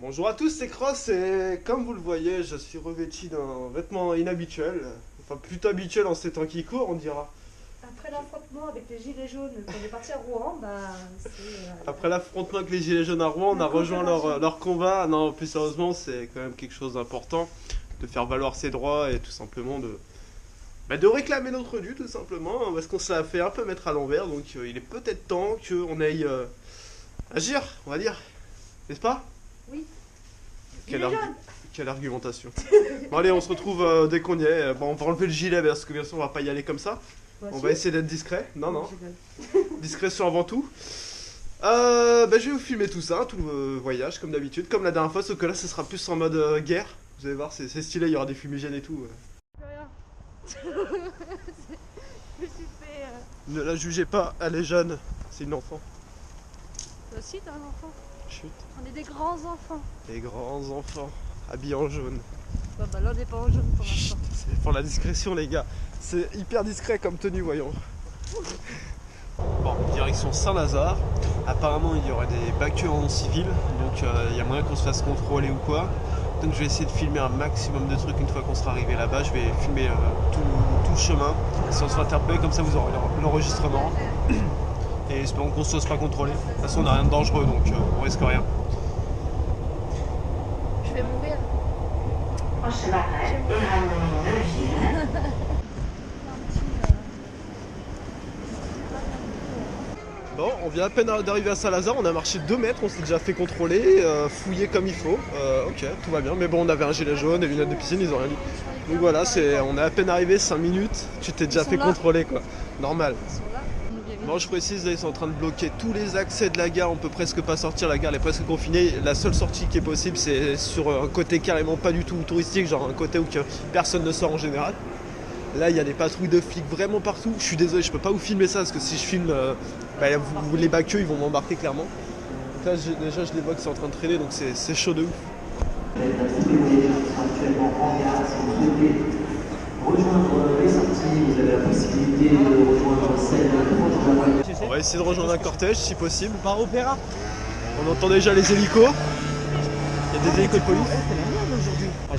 Bonjour à tous, c'est Cross et comme vous le voyez, je suis revêtu d'un vêtement inhabituel, enfin plutôt habituel en ces temps qui courent, on dira. Après l'affrontement avec les gilets jaunes, quand on est parti à Rouen, c'est Après l'affrontement avec les Gilets jaunes à Rouen, on la a rejoint coopération. leur combat. Non, plus sérieusement, c'est quand même quelque chose d'important de faire valoir ses droits et tout simplement de réclamer notre dû, tout simplement, parce qu'on se l'a fait un peu mettre à l'envers, donc il est peut-être temps qu'on aille agir, on va dire, n'est-ce pas? Oui. Quelle, Gilets argu- jaunes. quelle argumentation. Bon allez, on se retrouve dès qu'on y est. Bon, on va enlever le gilet parce que bien sûr on va pas y aller comme ça. On va essayer d'être discret. Non, non. Discrétion avant tout. Je vais vous filmer tout ça, tout le voyage comme d'habitude, comme la dernière fois, sauf que là ce sera plus en mode guerre. Vous allez voir, c'est stylé, il y aura des fumigènes et tout. Rien. Je me suis fait. Ne la jugez pas, elle est jeune, c'est une enfant. Toi aussi, t'as un enfant. Chut. On est des grands enfants. Les grands enfants, habillés en jaune. Ouais, bah là, on n'est pas en jaune pour Chut, l'instant. c'est pour la discrétion les gars. C'est hyper discret comme tenue, voyons. Bon, direction Saint-Lazare. Apparemment, il y aurait des baqueux en civil, donc il y a moyen qu'on se fasse contrôler ou quoi. Donc je vais essayer de filmer un maximum de trucs une fois qu'on sera arrivé là-bas. Je vais filmer tout le chemin. Si on se fait interpeller, comme ça vous aurez l'enregistrement. Et espérons qu'on ne se fasse pas contrôler. De toute façon, on n'a rien de dangereux, donc on risque rien. Je vais mourir. Bon, on vient à peine d'arriver à Saint-Lazare, on a marché 2 mètres, on s'est déjà fait contrôler, fouiller comme il faut. Ok, tout va bien, mais bon, on avait un gilet jaune, des lunettes de piscine, ils ont rien dit. Donc voilà, on est à peine arrivé, 5 minutes, tu t'es déjà fait contrôler quoi. Normal. Ils sont là. Bon, je précise, là, ils sont en train de bloquer tous les accès de la gare, on peut presque pas sortir, la gare elle est presque confinée. La seule sortie qui est possible, c'est sur un côté carrément pas du tout touristique, genre un côté où personne ne sort en général. Là, il y a des patrouilles de flics vraiment partout. Je suis désolé, je peux pas vous filmer ça parce que si je filme les baqueux, ils vont m'embarquer clairement. Donc là, déjà, je les vois qui sont en train de traîner, donc c'est chaud de ouf. On va essayer de rejoindre un cortège si possible. Par Opéra. On entend déjà les hélicos. Il y a des hélicos de police.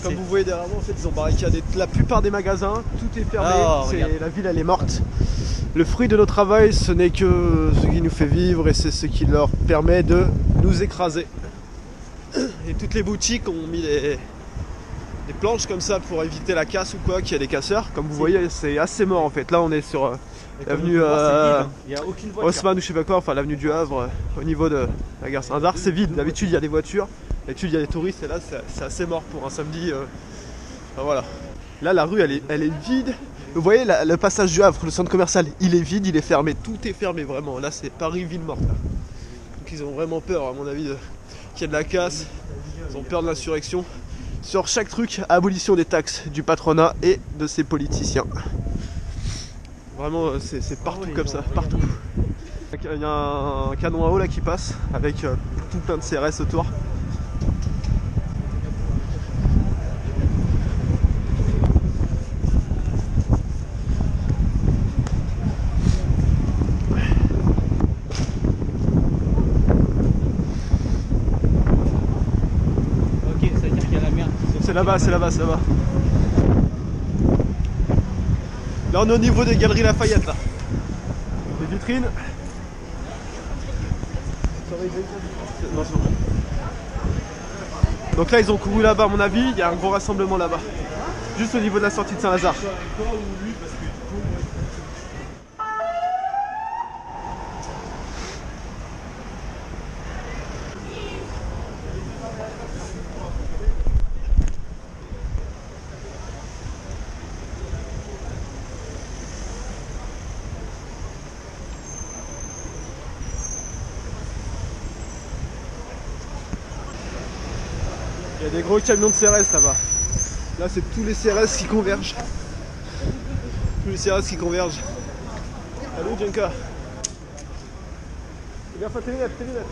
Comme vous voyez derrière moi, en fait, ils ont barricadé la plupart des magasins, tout est fermé, la ville elle est morte. Le fruit de notre travail, ce n'est que ce qui nous fait vivre et c'est ce qui leur permet de nous écraser. Et toutes les boutiques ont mis des planches comme ça pour éviter la casse ou quoi, qu'il y a des casseurs. Comme vous voyez, c'est assez mort en fait. Là, on est sur l'avenue Il n'y a aucune voiture. Haussmann ou je sais pas quoi, enfin l'avenue du Havre, au niveau de la gare Saint-Lazare, c'est vide. D'habitude, il y a des voitures. D'habitude il y a des touristes et là c'est assez mort pour un samedi. Enfin, voilà. Là la rue elle est vide. Vous voyez le passage du Havre, le centre commercial, il est vide, il est fermé, tout est fermé vraiment. Là c'est Paris ville morte. Donc ils ont vraiment peur à mon avis qu'il y ait de la casse. Ils ont peur de l'insurrection. Sur chaque truc, abolition des taxes du patronat et de ses politiciens. Vraiment c'est partout comme ça, partout. Il y a un canon à eau là qui passe avec tout plein de CRS autour. Ok, ça veut dire qu'il y a la merde. C'est là-bas, c'est là-bas, c'est là-bas. Là on est au niveau des galeries Lafayette là. Les vitrines. Non, c'est bon. Donc là ils ont couru là-bas à mon avis, il y a un gros rassemblement là-bas. Juste au niveau de la sortie de Saint-Lazare. Il y a des gros camions de CRS là-bas. Là c'est tous les CRS qui convergent. Tous les CRS qui convergent. Allô Djenka. Fais gaffe à tes lunettes, tes lunettes.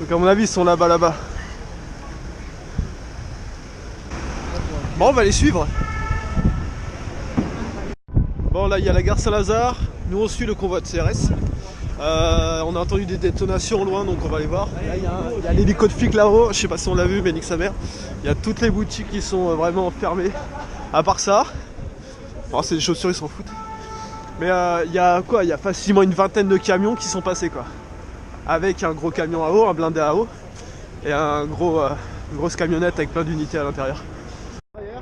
Donc à mon avis ils sont là-bas, là-bas. Bon on va les suivre. Bon là il y a la gare Saint-Lazare. Nous on suit le convoi de CRS. on a entendu des détonations au loin, donc on va aller voir. Là, il y a l'hélico de flic là-haut, je sais pas si on l'a vu, mais nique sa mère. Il y a toutes les boutiques qui sont vraiment fermées. À part ça, bon, c'est des chaussures, ils s'en foutent. Mais il y a quoi? Il y a facilement une vingtaine de camions qui sont passés quoi. Avec un gros camion à eau, un blindé à eau et une grosse camionnette avec plein d'unités à l'intérieur.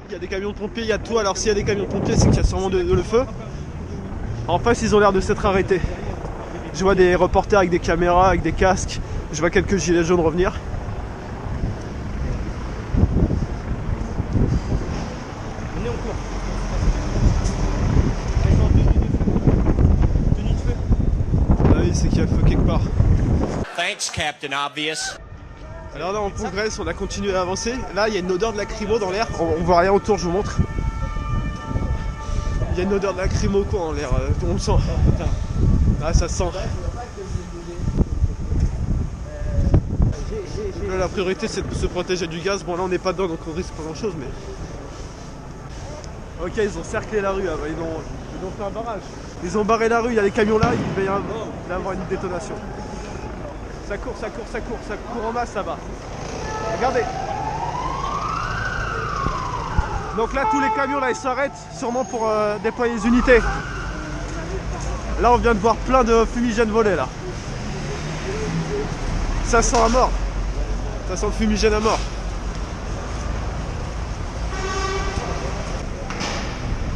Il y a des camions de pompiers, il y a tout. Alors s'il y a des camions de pompiers, c'est qu'il y a sûrement le feu. En face, ils ont l'air de s'être arrêtés. Je vois des reporters avec des caméras, avec des casques. Je vois quelques gilets jaunes revenir. On est en cours. Ah oui, c'est qu'il y a le feu quelque part. Thanks, Captain Obvious. Alors là, on progresse, on a continué à avancer. Là, il y a une odeur de lacrymo dans l'air. On voit rien autour, je vous montre. Il y a une odeur de lacrymo quoi en l'air. On le sent. Ah, ça sent. Donc là, la priorité, c'est de se protéger du gaz. Bon, là, on n'est pas dedans, donc on risque pas grand chose, mais. Ok, ils ont cerclé la rue. Ils ont fait un barrage. Ils ont barré la rue. Il y a les camions là. Il va y avoir une détonation. Ça court en masse là-bas. Regardez. Donc là tous les camions là ils s'arrêtent sûrement pour déployer les unités. Là on vient de voir plein de fumigènes volés là. Ça sent à mort. Ça sent le fumigène à mort.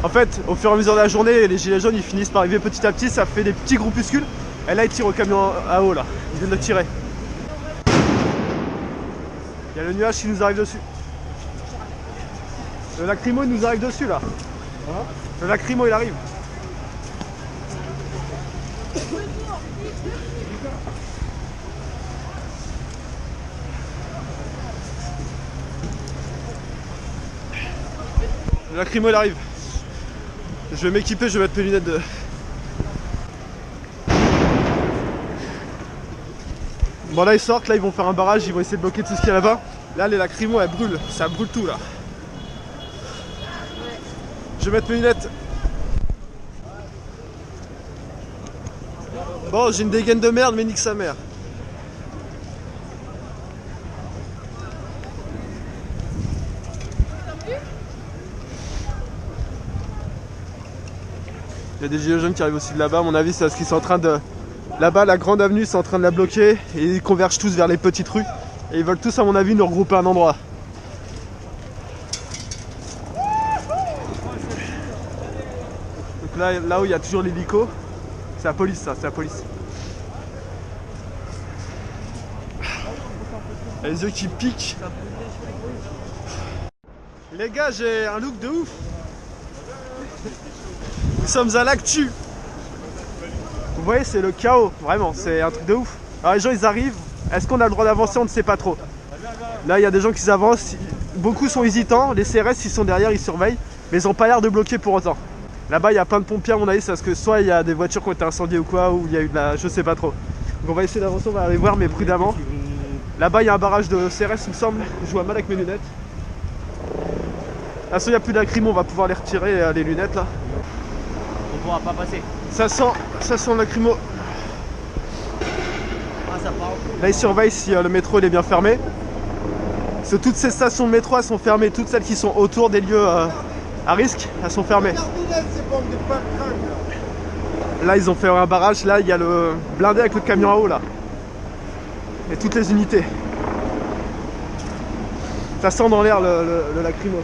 En fait au fur et à mesure de la journée les gilets jaunes ils finissent par arriver petit à petit. Ça fait des petits groupuscules. Et là ils tirent au camion à eau là. Ils viennent de tirer. Il y a le nuage qui nous arrive dessus. Le lacrymo il nous arrive dessus là. Le lacrymo il arrive. Le lacrymo il arrive. Je vais m'équiper, je vais mettre mes lunettes de... Bon là ils sortent, là ils vont faire un barrage, ils vont essayer de bloquer tout ce qu'il y a là-bas. Là les lacrymos elles brûlent, ça brûle tout là. Je vais mettre mes lunettes. Bon j'ai une dégaine de merde mais nique sa mère. Il y a des gilets jaunes qui arrivent aussi de là-bas, à mon avis c'est parce qu'ils sont en train de... Là-bas, la grande avenue, c'est en train de la bloquer et ils convergent tous vers les petites rues. Et ils veulent tous, à mon avis, nous regrouper à un endroit. Donc là où il y a toujours l'hélico, c'est la police, ça, c'est la police. Il y a les yeux qui piquent. Les gars, j'ai un look de ouf. Nous sommes à l'actu. Vous voyez, c'est le chaos, vraiment, c'est un truc de ouf. Alors les gens ils arrivent, est-ce qu'on a le droit d'avancer? On ne sait pas trop. Là il y a des gens qui avancent, beaucoup sont hésitants, les CRS ils sont derrière, ils surveillent, mais ils n'ont pas l'air de bloquer pour autant. Là-bas il y a plein de pompiers à mon avis, c'est parce que soit il y a des voitures qui ont été incendiées ou quoi, ou il y a eu de la... je sais pas trop. Donc on va essayer d'avancer, on va aller voir mais prudemment. Là-bas il y a un barrage de CRS il me semble, je vois mal avec mes lunettes. Là il n'y a plus d'acrymo, on va pouvoir les retirer les lunettes là. On pourra pas passer. Ça sent le lacrymo. Ah, ça part. Là ils surveillent si le métro il est bien fermé. Parce que toutes ces stations de métro elles sont fermées, toutes celles qui sont autour des lieux à risque, elles sont fermées. Là ils ont fait un barrage, là il y a le blindé avec le camion à eau là. Et toutes les unités. Ça sent dans l'air le lacrymo.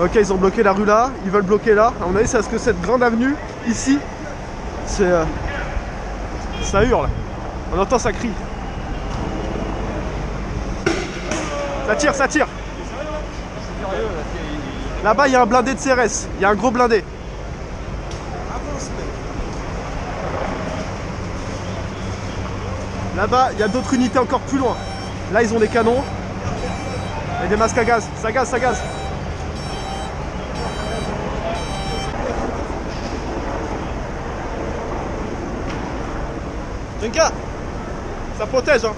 Ok, ils ont bloqué la rue là, ils veulent bloquer là. À mon avis, c'est parce que cette grande avenue, ici, c'est... ça hurle. On entend ça crie. Ça tire, ça tire. Là-bas, il y a un blindé de CRS. Il y a un gros blindé. Là-bas, il y a d'autres unités encore plus loin. Là, ils ont des canons. Et des masques à gaz. Ça gaz, ça gaz. Rinka, ça protège hein.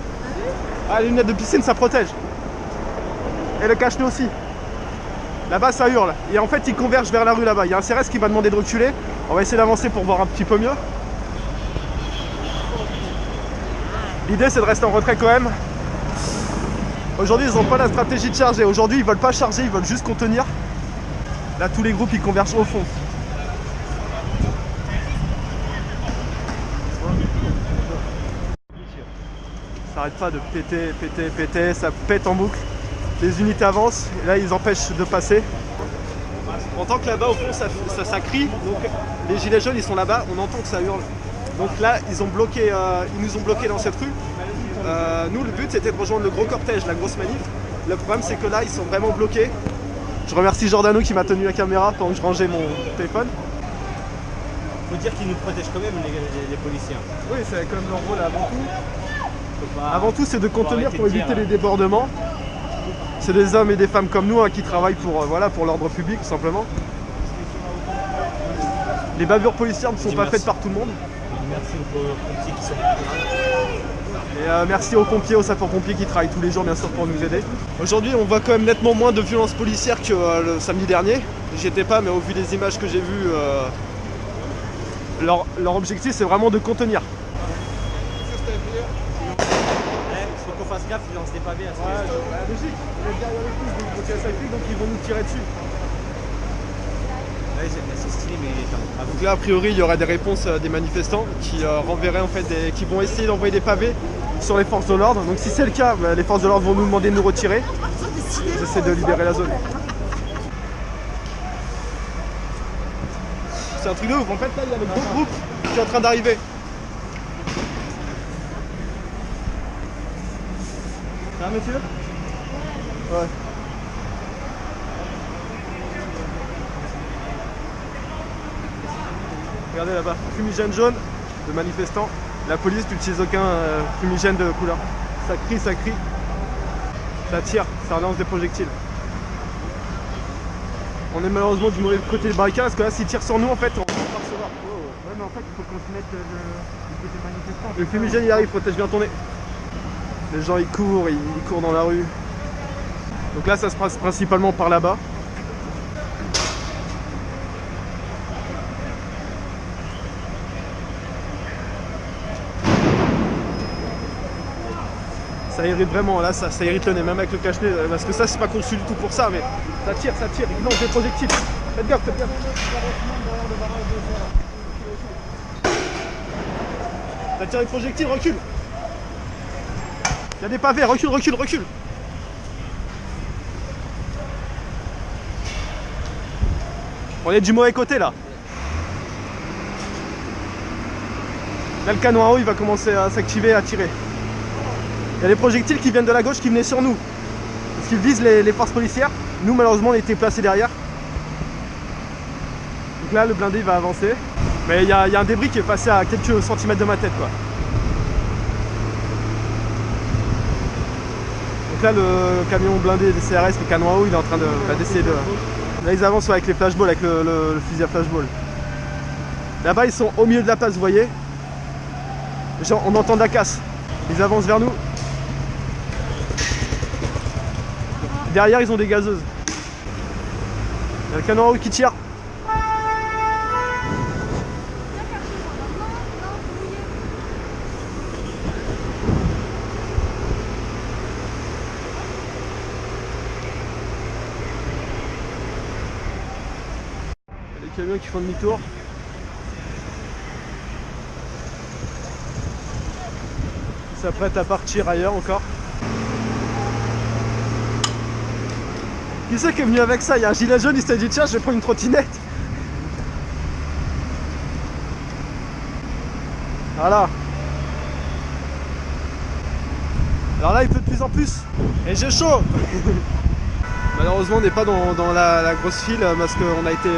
Ah, les lunettes de piscine ça protège. Et le cache-nez aussi. Là-bas ça hurle. Et en fait ils convergent vers la rue là-bas. Il y a un CRS qui m'a demandé de reculer. On va essayer d'avancer pour voir un petit peu mieux. L'idée c'est de rester en retrait quand même. Aujourd'hui ils n'ont pas la stratégie de charger. Aujourd'hui ils veulent pas charger, ils veulent juste contenir. Là tous les groupes ils convergent au fond. Ça arrête pas de péter, ça pète en boucle. Les unités avancent et là ils empêchent de passer. On entend que là-bas au fond ça crie. Donc les gilets jaunes ils sont là-bas, on entend que ça hurle. Donc là ils nous ont bloqués dans cette rue. Nous le but c'était de rejoindre le gros cortège, la grosse manif. Le problème c'est que là ils sont vraiment bloqués. Je remercie Giordano qui m'a tenu la caméra pendant que je rangeais mon téléphone. Faut dire qu'ils nous protègent quand même les policiers. Oui, c'est quand même leur rôle avant tout. Avant tout c'est de contenir pour éviter les débordements. C'est des hommes et des femmes comme nous qui travaillent pour l'ordre public tout simplement. Les bavures policières ne sont pas faites par tout le monde. Merci aux pompiers qui sont et merci aux pompiers, aux sapeurs-pompiers qui travaillent tous les jours bien sûr pour nous aider. Aujourd'hui on voit quand même nettement moins de violences policières que le samedi dernier. J'y étais pas mais au vu des images que j'ai vues, leur objectif c'est vraiment de contenir. Faut qu'on fasse gaffe, ils lancent des pavés à ce logique, on est derrière les coups, donc ils vont nous tirer dessus. Ouais, c'est stylé, mais donc là a priori il y aurait des réponses des manifestants qui renverraient en fait qui vont essayer d'envoyer des pavés sur les forces de l'ordre. Donc si c'est le cas, les forces de l'ordre vont nous demander de nous retirer. Ils essaient de libérer la zone. C'est un truc de ouf, en fait là il y a le gros groupe qui est en train d'arriver. Ça va monsieur? Ouais. Regardez là-bas, fumigène jaune de manifestants. La police n'utilise aucun fumigène de couleur. Ça crie, ça tire, ça relance des projectiles. On est malheureusement du mauvais côté des barricades parce que là s'ils tirent sur nous en fait on va pas recevoir. Ouais mais en fait il faut qu'on se mette du côté manifestant. Le fumigène il arrive, protège bien ton nez. Les gens ils courent dans la rue. Donc là ça se passe principalement par là-bas. Ça irrite vraiment, là ça irrite le nez, même avec le cache-nez, parce que ça c'est pas conçu du tout pour ça, mais ça tire, il lance des projectiles. Faites gaffe, faites gaffe. Ça tire les projectiles, recule. Il y a des pavés, recule. On est du mauvais côté là. Là le canon à eau il va commencer à s'activer et à tirer. Il y a des projectiles qui viennent de la gauche qui venaient sur nous. Parce qu'ils visent les forces policières. Nous malheureusement on était placés derrière. Donc là le blindé il va avancer. Mais il y a un débris qui est passé à quelques centimètres de ma tête quoi. Donc là le camion blindé des CRS, le canon à eau, il est en train d'essayer de... Là ils avancent avec les flashballs, avec le fusil à flashball. Là-bas ils sont au milieu de la place, vous voyez. Genre, on entend de la casse. Ils avancent vers nous. Derrière ils ont des gazeuses. Il y a le canon à eau qui tire. Il y a des camions qui font demi-tour. Ils s'apprêtent à partir ailleurs encore. Qui c'est qui est venu avec ça? Il y a un gilet jaune, il s'est dit tiens je vais prendre une trottinette. Voilà. Alors là il pleut de plus en plus. Et j'ai chaud. Malheureusement on n'est pas dans la grosse file parce qu'on a été.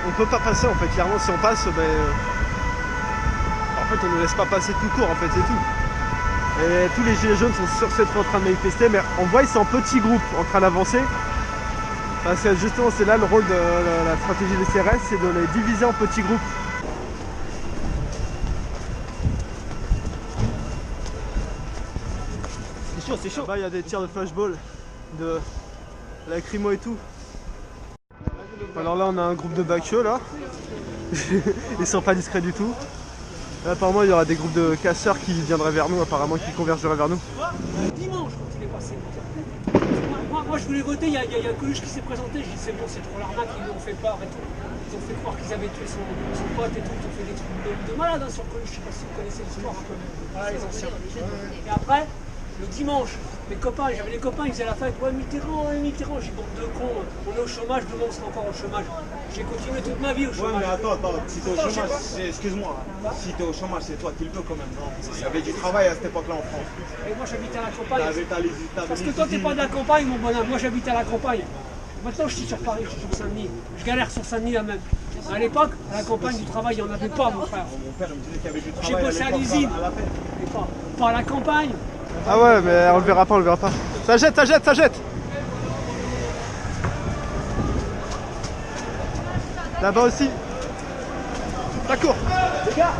On peut pas passer en fait, clairement si on passe en fait on ne laisse pas passer tout court en fait, c'est tout. Et tous les gilets jaunes sont sur cette rue en train de manifester, mais on voit ils sont en petits groupes en train d'avancer. Parce que justement c'est là le rôle de la stratégie des CRS, c'est de les diviser en petits groupes. C'est chaud. Là-bas il y a des tirs de flashball, de lacrymo et tout. Alors là on a un groupe de backeux là. Ils sont pas discrets du tout. Là, apparemment il y aura des groupes de casseurs qui viendraient vers nous, apparemment qui convergeraient vers nous. Dimanche quand il est passé. Moi je voulais voter, il y a Coluche qui s'est présenté, je dis c'est bon, c'est trop l'arnaque, ils l'ont fait peur et tout. Ils ont fait croire qu'ils avaient tué son pote et tout, ils ont fait des trucs de malade sur Coluche, je sais pas si vous connaissez l'histoire un peu. Voilà les anciens. Et après, le dimanche, mes copains, j'avais des copains, ils faisaient la fête, ouais Mitterrand, j'ai bande de cons, on est au chômage, demain on sera encore au chômage. J'ai continué toute ma vie au chômage. Ouais mais attends, si t'es au chômage, excuse-moi, si t'es au chômage c'est toi qui le peux quand même, non? Il y avait du travail à cette époque-là en France. Et moi j'habitais à la campagne. Parce que toi t'es pas de la campagne mon bonhomme, moi j'habitais à la campagne. Maintenant je suis sur Paris, je suis sur Saint-Denis. Je galère sur Saint-Denis là même. À l'époque, à la campagne du travail, il n'y en avait pas mon frère. Mon père me disait qu'il y avait du travail. J'ai bossé à l'usine, pas à la campagne. Ah ouais mais on le verra pas, on le verra pas. Ça jette, ça jette, ça jette. Là-bas aussi. Ça court. Les gars.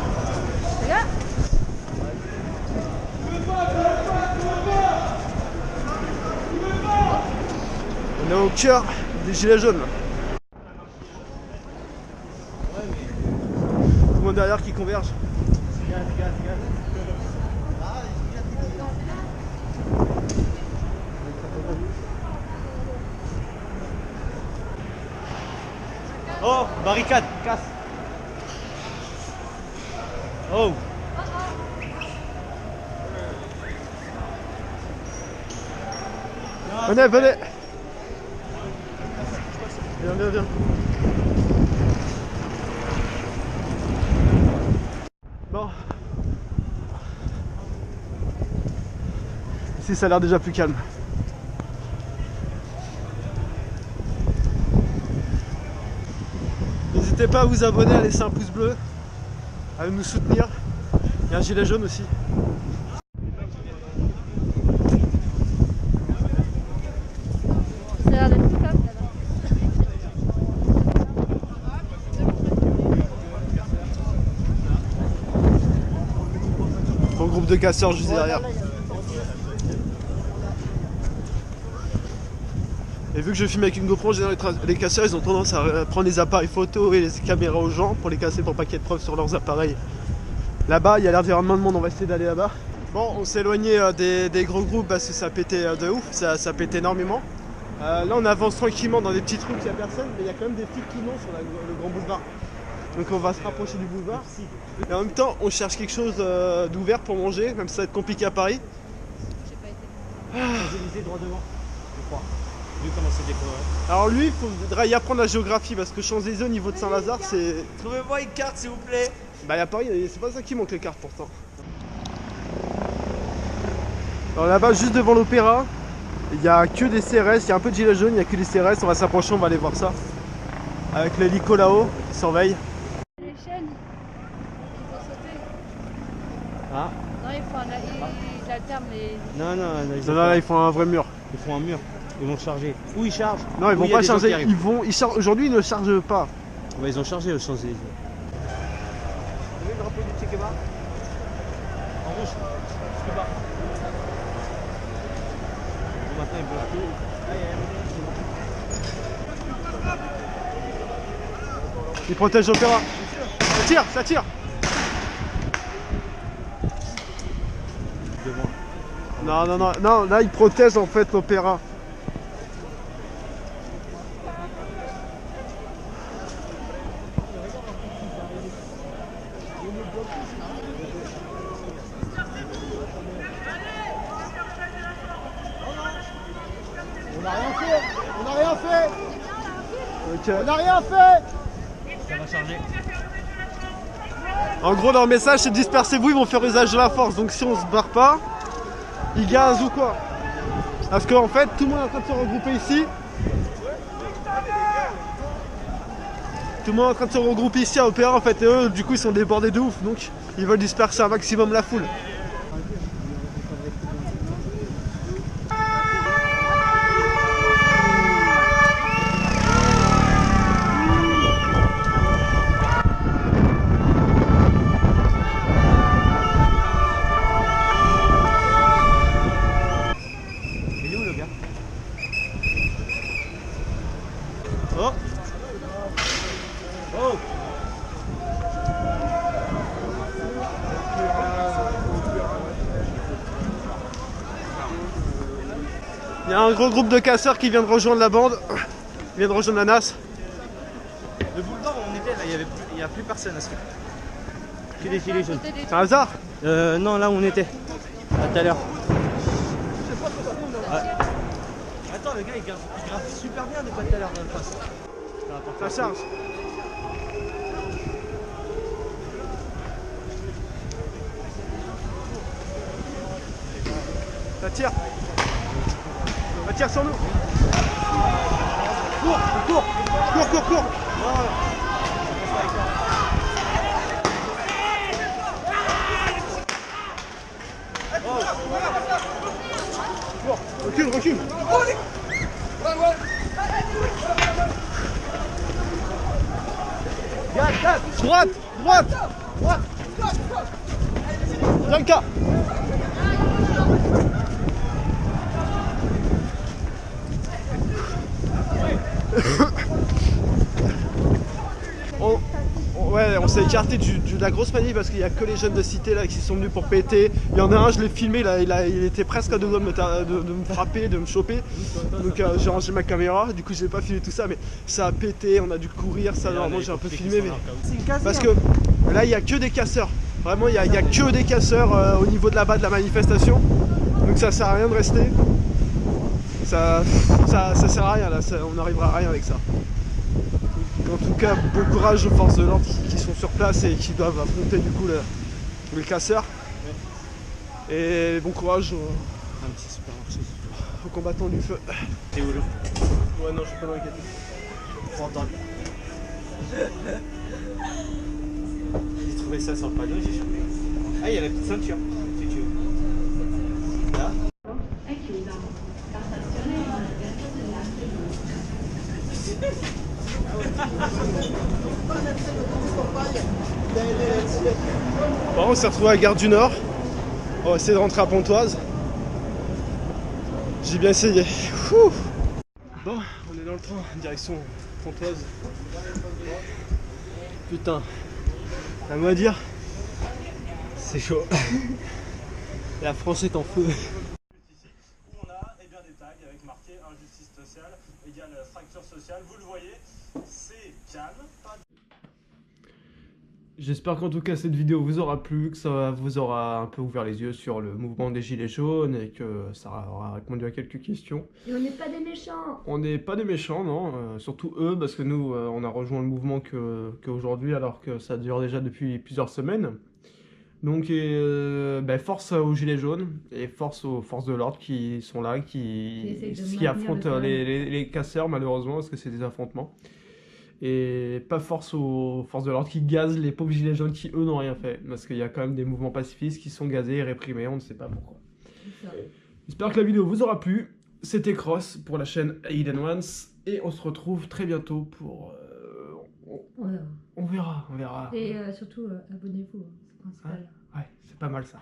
On est au cœur des gilets jaunes. Tout le monde derrière qui converge. Oh, barricade, casse. Oh. Venez, venez. Viens, viens. Bon. Ici ça a l'air déjà plus calme. N'hésitez pas à vous abonner, à laisser un pouce bleu, à nous soutenir. Il y a un gilet jaune aussi. Ça a l'air d'être plus calme là-bas. Bon groupe de casseurs juste derrière. Et vu que je filme avec une GoPro, en général, les casseurs ils ont tendance à prendre les appareils photo et les caméras aux gens pour les casser pour pas qu'il y ait de preuves sur leurs appareils. Là-bas, il y a l'air d'y avoir moins de monde, on va essayer d'aller là-bas. Bon, on s'est éloigné des gros groupes parce que ça pétait de ouf, ça pétait énormément. Là, on avance tranquillement dans des petits trucs, il n'y a personne, mais il y a quand même des flics qui montent sur le grand boulevard. Donc on va se rapprocher du boulevard. Et en même temps, on cherche quelque chose d'ouvert pour manger, même si ça va être compliqué à Paris. Champs-Élysées droit devant, je crois. Vu comment c'est décoré. Alors lui, il faudra y apprendre la géographie parce que Champs-Élysées au niveau de Saint-Lazare, c'est... Trouvez-moi une carte s'il vous plaît. Bah à Paris, c'est pas ça qui manque les cartes pourtant. Alors là-bas, juste devant l'opéra, il n'y a que des CRS, il y a un peu de gilets jaunes, il n'y a que des CRS, on va s'approcher, on va aller voir ça. Avec l'hélico là-haut, qui surveille. Les chaînes, ils vont sauter. Ah. Non, ils alternent les... Non, Là, ils font un vrai mur. Ils font un mur. Ils vont charger. Où ils chargent? Non, ils vont pas charger, ils chargent. Aujourd'hui, ils ne chargent pas. Ouais, ils ont chargé aux Champs-Élysées. Vous voyez le drapeau du Che Guevara en rouge, jusque bas. Le matin, ils bloquent. Ils protègent l'opéra. Ça tire, ça tire. Devant. Non, là, ils protègent en fait l'opéra. On n'a rien fait. Okay. On n'a rien fait. Ça va charger. En gros, leur message c'est dispersez-vous, ils vont faire usage de la force. Donc si on se barre pas, ils gazent ou quoi. Parce qu'en fait, tout le monde est en train de se regrouper ici. Tout le monde est en train de se regrouper ici à l'opéra en fait. Et eux, du coup, ils sont débordés de ouf. Donc ils veulent disperser un maximum la foule. Oh. Il y a un gros groupe de casseurs qui vient de rejoindre la bande. Il vient de rejoindre la NAS. Le boulevard où on était là, il n'y a plus personne à ce faire. Que des gilets jaunes. C'est un hasard? Non, là où on était. À tout à l'heure. Attends, le gars il grave super bien de pas tout à l'heure dans le pass. Ça charge. Ça tire. Ça tire sur nous. Cours, cours, cours, cours, cours. Recule, recule. Droite, droite, droite. Bianca. On s'est écarté de la grosse manif parce qu'il n'y a que les jeunes de cité là qui sont venus pour péter. Il y en a un, je l'ai filmé, il était presque à deux doigts de me frapper, de me choper. Donc j'ai rangé ma caméra, du coup j'ai pas filmé tout ça, mais ça a pété, on a dû courir, ça normalement j'ai un peu filmé. Mais... Parce que là il n'y a que des casseurs, vraiment il n'y a que des casseurs au niveau de là-bas de la manifestation. Donc ça sert à rien de rester. Ça sert à rien là, on n'arrivera à rien avec ça. En tout cas, bon courage aux forces de l'ordre qui sont sur place et qui doivent affronter du coup les casseurs. Et bon courage aux combattants du feu. T'es où là? Ouais, non, je suis pas dans les quêtes. Faut entendre. J'ai trouvé ça sur le panneau, j'ai chopé. Ah, il y a la petite ceinture, si tu veux. Là. Bon, on s'est retrouvé à la gare du Nord. On va essayer de rentrer à Pontoise. J'ai bien essayé. Ouh. Bon, on est dans le train, direction Pontoise. Putain, à moi à dire, c'est chaud. La France est en feu. On a bien des tags avec marqué injustice sociale égale fracture sociale. Vous le voyez, c'est calme. J'espère qu'en tout cas cette vidéo vous aura plu, que ça vous aura un peu ouvert les yeux sur le mouvement des Gilets jaunes et que ça aura répondu à quelques questions. Et on n'est pas des méchants. On n'est pas des méchants, non, surtout eux, parce que nous, on a rejoint le mouvement qu'aujourd'hui, alors que ça dure déjà depuis plusieurs semaines. Donc, force aux Gilets jaunes et force aux forces de l'ordre qui sont là, qui affrontent les casseurs, malheureusement, parce que c'est des affrontements. Et pas force aux forces de l'ordre qui gazent les pauvres Gilets jaunes qui, eux, n'ont rien fait. Parce qu'il y a quand même des mouvements pacifistes qui sont gazés et réprimés, on ne sait pas pourquoi. J'espère que la vidéo vous aura plu. C'était Cross pour la chaîne Hidden Ones. Et on se retrouve très bientôt pour... On verra. Et surtout, abonnez-vous, c'est principal. Ouais, c'est pas mal ça.